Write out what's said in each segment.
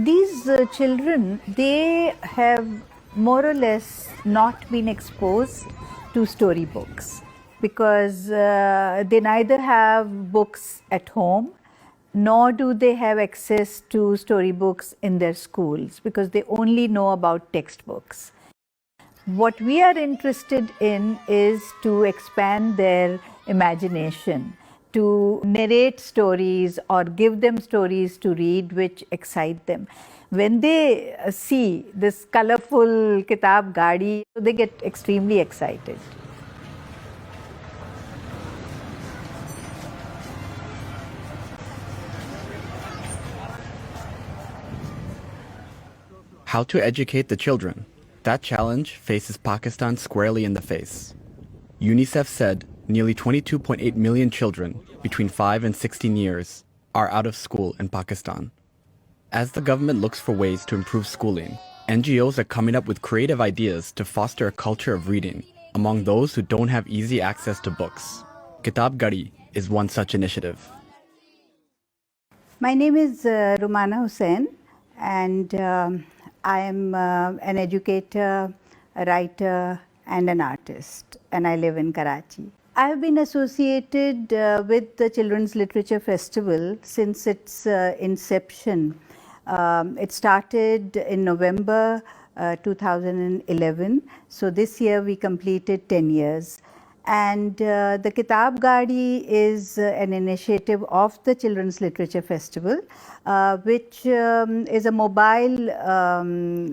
These children, they have more or less not been exposed to storybooks because they neither have books at home nor do they have access to storybooks in their schools because they only know about textbooks. What we are interested in is to expand their imagination, to narrate stories or give them stories to read which excite them. When they see this colorful kitabgadi, they get extremely excited. How to educate the children? That challenge faces Pakistan squarely in the face. UNICEF said nearly 22.8 million children between 5 and 16 years are out of school in Pakistan. As the government looks for ways to improve schooling, NGOs are coming up with creative ideas to foster a culture of reading among those who don't have easy access to books. kitabgadi is one such initiative. My name is Rumana Hussain, and I am an educator, a writer, and an artist, and I live in Karachi. I have been associated with the Children's Literature Festival since its inception. It started in November 2011, so this year we completed 10 years. And the kitabgadi is an initiative of the Children's Literature Festival, which is a mobile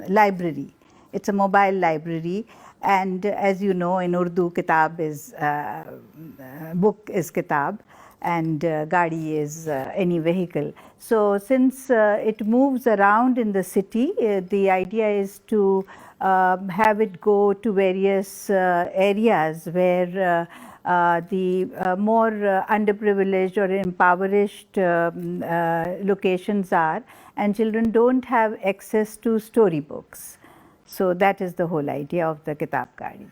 library. It's a mobile library, and as you know, in Urdu, kitab is book is kitab, and gadi is any vehicle. So since it moves around in the city, the idea is to have it go to various areas where the more underprivileged or impoverished locations are, and children don't have access to storybooks. So that is the whole idea of the kitabgadi.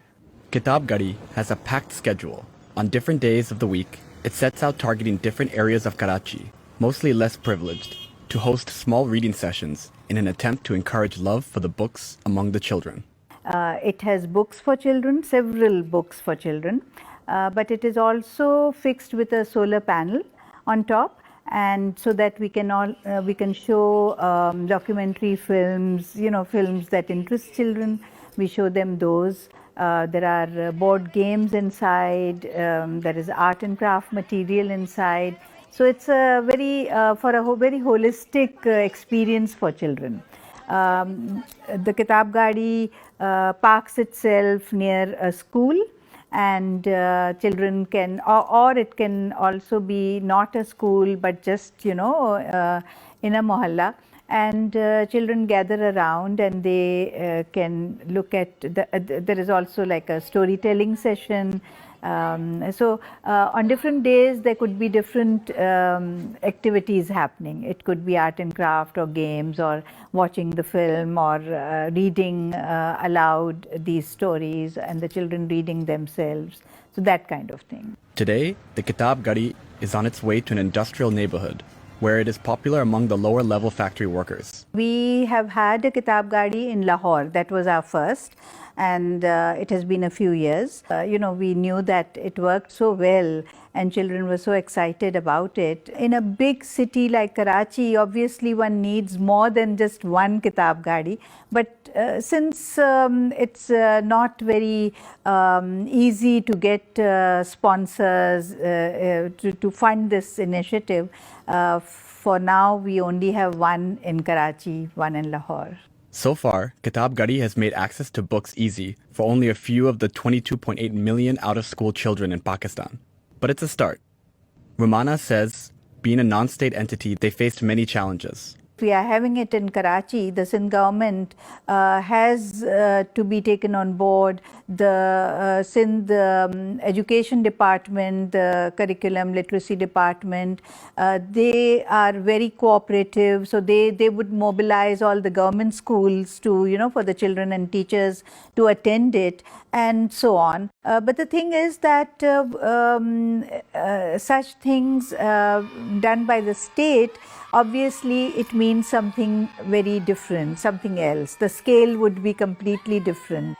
kitabgadi has a packed schedule. On different days of the week, it sets out targeting different areas of Karachi, mostly less privileged, to host small reading sessions in an attempt to encourage love for the books among the children. It has books for children, several books for children, but it is also fixed with a solar panel on top, and so that we can show documentary films, films that interest children. We show them those. There are board games inside. There is art and craft material inside. So it's a very very holistic experience for children. The kitabgadi parks itself near a school, and children can, or it can also be not a school but just in a mohalla, and children gather around and they can look at there is also like a storytelling session. So on different days there could be different activities happening. It could be art and craft or games or watching the film or reading aloud these stories and the children reading themselves. So that kind of thing. Today, the kitabgadi is on its way to an industrial neighborhood where it is popular among the lower level factory workers. We have had a kitabgadi in Lahore. That was our first, and it has been a few years. We knew that it worked so well and children were so excited about it. In a big city like Karachi, obviously one needs more than just one kitabgadi, but since it's not very easy to get sponsors to fund this initiative, for now we only have one in Karachi, one in Lahore. So far, kitabgadi has made access to books easy for only a few of the 22.8 million out-of-school children in Pakistan. But it's a start. Rumana says, being a non-state entity, they faced many challenges. We are having it in Karachi. The Sindh government has to be taken on board. The Sindh Education Department, the Curriculum Literacy Department, they are very cooperative. So they would mobilize all the government schools to, for the children and teachers to attend it and so on. But the thing is that such things done by the state, obviously it means something very different, something else. The scale would be completely different.